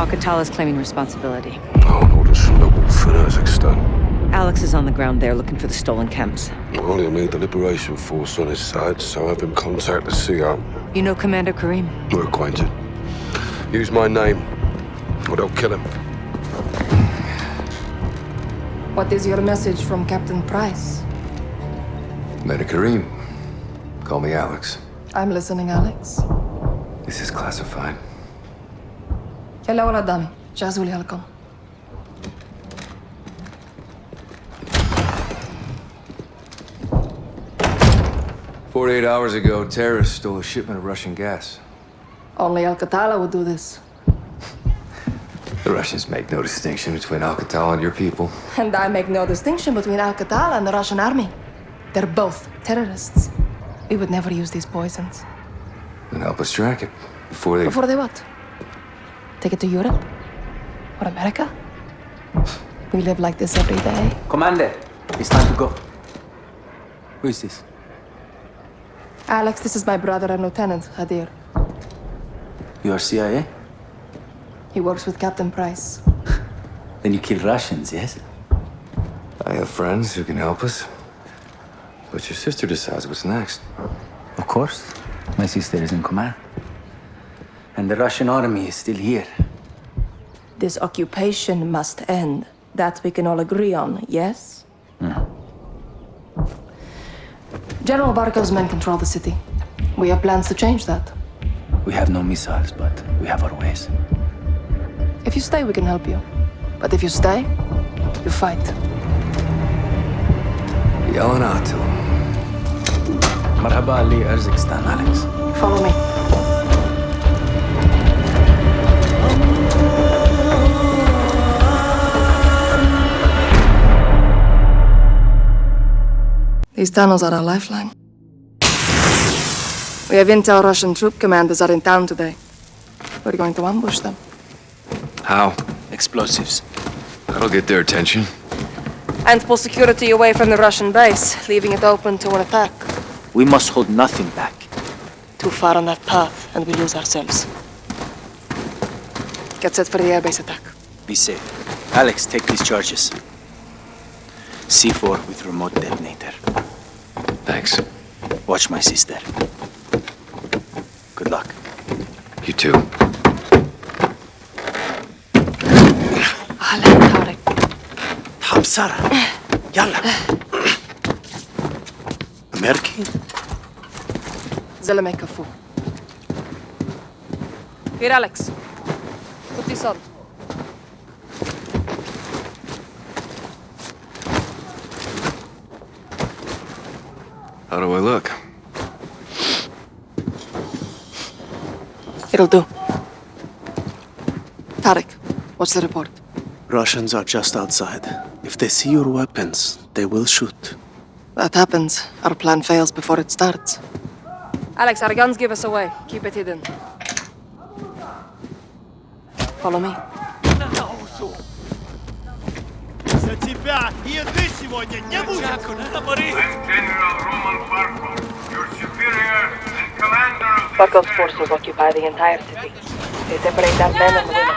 Al-Qatala is claiming responsibility. Orders local Kazakhstan. Alex is on the ground there looking for the stolen camps. Well, he'll need the Liberation Force on his side, so have him contact the CR. You know Commander Karim? We're acquainted. Use my name, or they'll kill him. What is your message from Captain Price? Commander Karim. Call me Alex. I'm listening, Alex. This is classified. يلا ولد دامي جهزوا لي هالكم. "48 hours ago, terrorists stole a shipment of Russian gas. Only Al-Qatala would do this. The Russians make no distinction between Al-Qatala and your people. And I make no distinction between Al-Qatala and the Russian army. They're both terrorists. We would never use these poisons. Then help us track it before they... Before they what? Take it to Europe? Or America? We live like this every day. Commander, it's time to go. Who is this? Alex, this is my brother and Lieutenant, Hadir. You are CIA? He works with Captain Price. Then you kill Russians, yes? I have friends who can help us. But your sister decides what's next. Of course. My sister is in command. And the Russian army is still here. This occupation must end. That we can all agree on, yes? General Barkov's men control the city. We have plans to change that. We have no missiles, but we have our ways. If you stay, we can help you. But if you stay, you fight. Yelanato. Marhaba Ali, Kazakhstan, Alex. Follow me. These tunnels are our lifeline. We have intel Russian troop commanders are in town today. We're going to ambush them. How? Explosives. That'll get their attention. And pull security away from the Russian base, leaving it open to an attack. We must hold nothing back. Too far on that path, and we lose ourselves. Get set for the airbase attack. Be safe. Alex, take these charges. C4 with remote detonator. Thanks. Watch my sister. Good luck. You too. أهلا طارق. Ham Sarah. Yalla. American? زلمة كفو. Here, Alex. Put this on. How do I look? It'll do. Tarek, what's the report? Russians are just outside. If they see your weapons, they will shoot. That happens. Our plan fails before it starts. Alex, our guns give us away. Keep it hidden. Follow me. General Roman Barkov, your superior and commander of the... Barkov's forces occupy the entire city. They separate our men and women.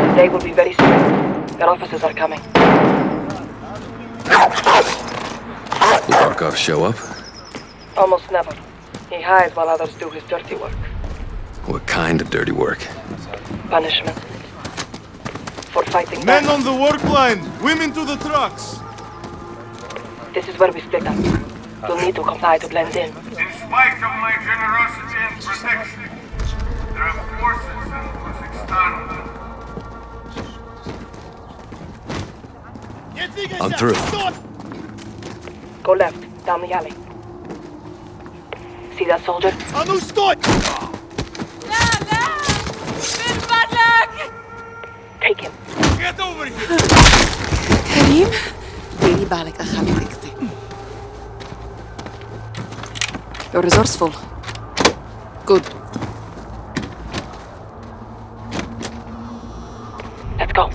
The day will be very strict. Their officers are coming. Will Barkov show up? Almost never. He hides while others do his dirty work. What kind of dirty work? Punishment. For fighting Men back. on the work line! Women to the trucks! This is where we split up. You'll need to comply to blend in. In spite of my generosity and protection, there are forces in Kazakhstan. I'm through. Go left, down the alley. See that soldier? А ну стой! Take him. Get over here! كريم؟ ديري بالك أخلي تكتي. You're resourceful. Good. Let's go.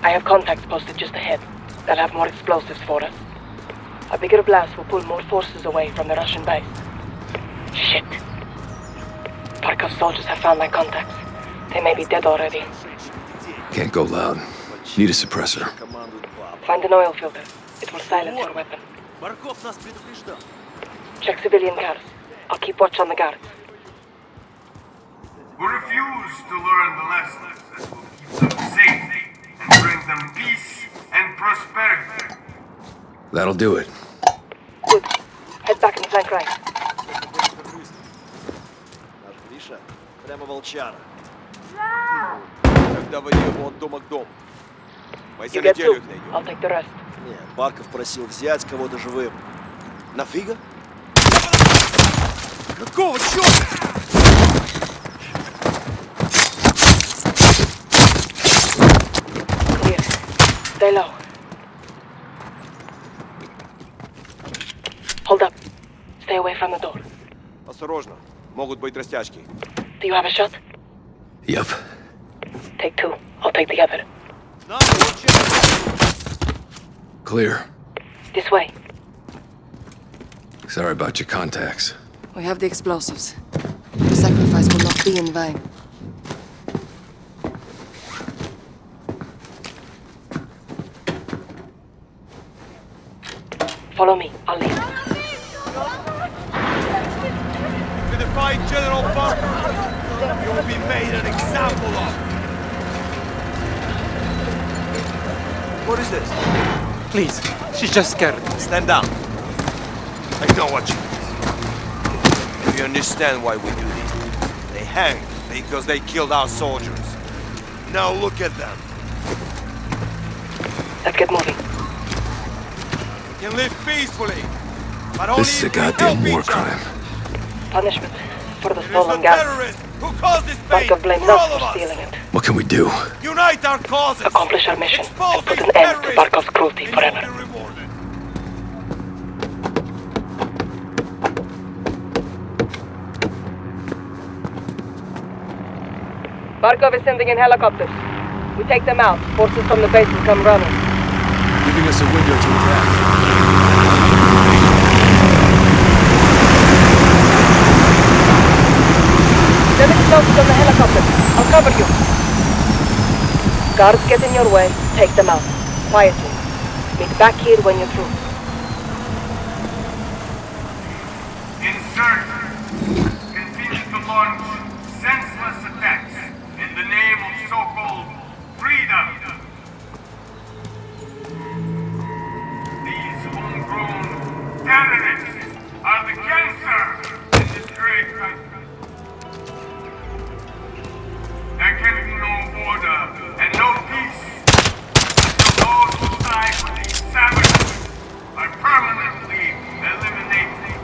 I have contacts posted just ahead. They'll have more explosives for us. A bigger blast will pull more forces away from the Russian base. Shit. Barkov's soldiers have found my contacts. They may be dead already. Can't go loud. Need a suppressor. Find an oil filter. It will silence your weapon. Барков нас предупреждал. Check civilian cars. I'll keep watch on the guards. Who refuse to learn the lessons that will keep them safe and bring them peace and prosperity. That'll do it. Good. Head back and flank right. Наш Гриша прямо волчара. Когда вы его от дома к дому. Мы за You get неделю two. их найдем. I'll take the rest. Нет, Барков просил взять кого-то живым. Нафига? Какого черта? Clear. Stay low. Hold up. Stay away from the door. Осторожно, могут быть растяжки. Do you have a shot? Yep. Take two. I'll take the other. Clear. This way. Sorry about your contacts. We have the explosives. The sacrifice will not be in vain. Follow me. I'll lead. To defy General Barker, you will be made an example of. What is this? Please, she's just scared. Stand down. I know what you mean. You understand why we do this? They hanged because they killed our soldiers. Now look at them. Let's get moving. We can live peacefully, but only This is a if we help goddamn war each other. crime. Punishment for the It is stolen the gas. terrorists who caused this pain Barkov blames for us all of for us. stealing it. What can we do? Unite our causes. Accomplish our mission Expose and put these an end to terrorists, Barkov's cruelty and you'll forever. be rewarded. Barkov is sending in helicopters. We take them out. Forces from the base will come running. Giving us a window to attack. Send explosives on the helicopter. I'll cover you. Guards get in your way. Take them out. Quietly. Meet back here when you're through. Insurgents continue to launch senseless attacks in the name of so-called freedom. These homegrown terrorists are the cancer in this great country. There can be no order and no peace until those who side with these savages are permanently eliminated.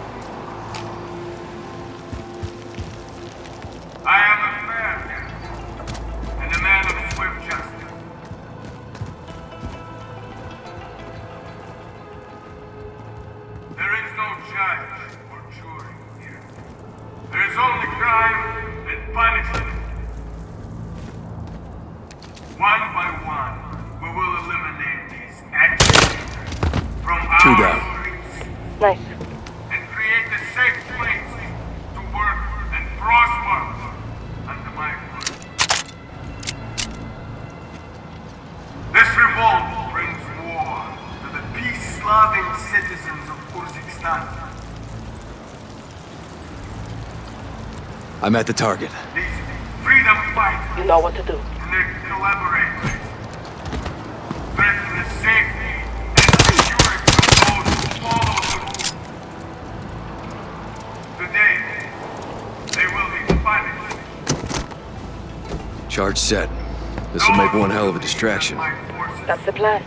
I am a fair man, and a man of swift justice. There is no judge or jury here. There is only crime and punishment. One by one, we will eliminate these agitators from Two our down. streets Nice. and create a safe place to work and prosper under my foot. This revolt brings war to the peace-loving citizens of Uzbekistan. I'm at the target. These freedom fighters You know what to do. and their collaborators threaten the safety and security of those who follow the rule. Today, they will be punished. Charge set. This'll make one hell of a distraction. That's the plan.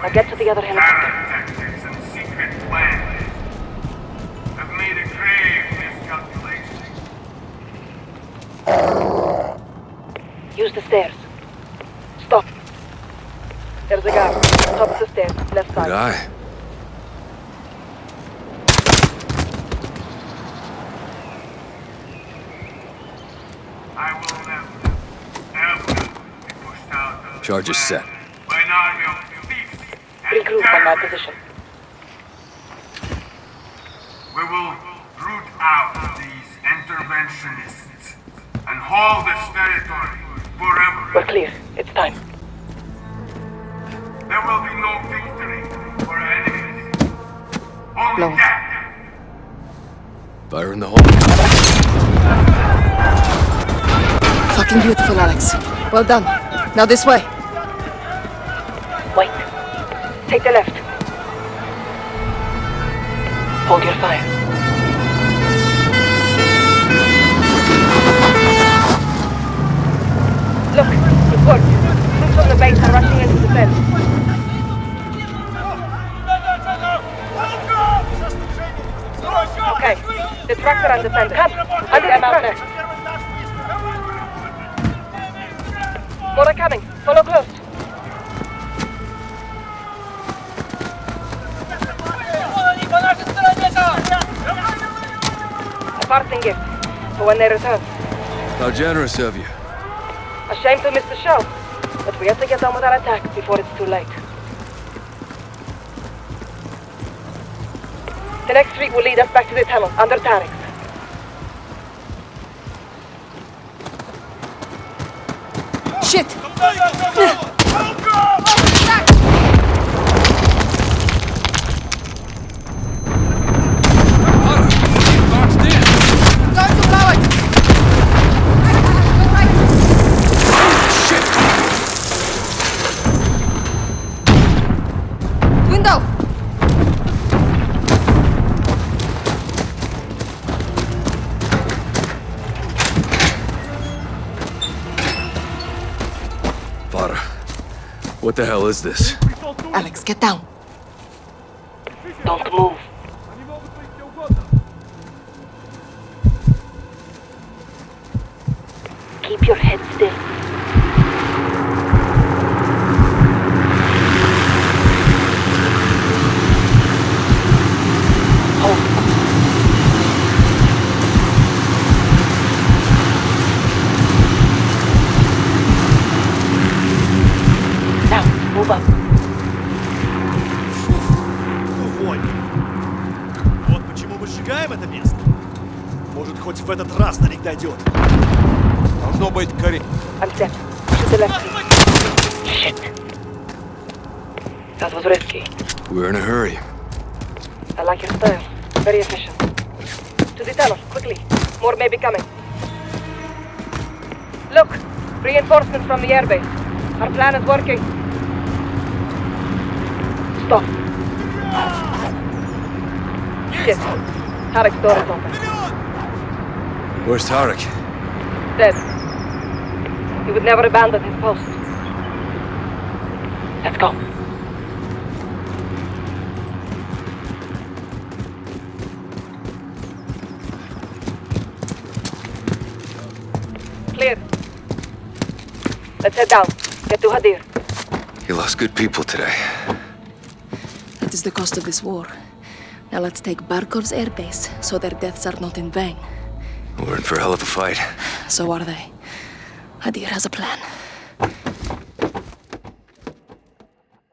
Now get to the other helicopter. Terror tactics and secret plans have made a grave miscalculation. Use the stairs. Stop. There's a guard. Top of the stairs, left Good side. eye. I will never, ever be pushed out of Charge is set. by an army of thieves and Regroup on my terrorists. position. We will root out these interventionists and hold this territory forever. We're clear. It's time. There will be no victory for our enemies. Only Blow it. death. Fire in the hole. Fucking beautiful, Alex. Well done. Now this way. Wait. Take the left. Hold your fire. Look, it worked. Troops on the base are rushing into the fence. Okay, the tractor and defender. Come, I'll get them out next. More are coming. Follow close. A parting gift for when they return. How generous of you. A shame to miss the show, but we have to get on with our attack before it's too late. The next street will lead us back to the tunnel under Tarek's. Shit! Boxed in. Going to blow it! Window! Farah, what the hell is this? Alex, get down. Don't move. Keep your head still. Hold. Now, move up. Вонь. Вот почему мы сжигаем это место. Может, хоть в этот раз до них дойдет. Должно быть Карим. I'm set. To the left. Shit. That was risky. We're in a hurry. I like your style. Very efficient. To the tunnel, quickly. More may be coming. Look! Reinforcements from the airbase. Our plan is working. Stop. Shit. Tarek's door is open. Where's Tarek? Dead. He would never abandon his post. Let's go. Clear. Let's head down. Get to Hadir. You lost good people today. That is the cost of this war. Now let's take Barkov's airbase so their deaths are not in vain. We're in for a hell of a fight. So are they. Hadir has a plan.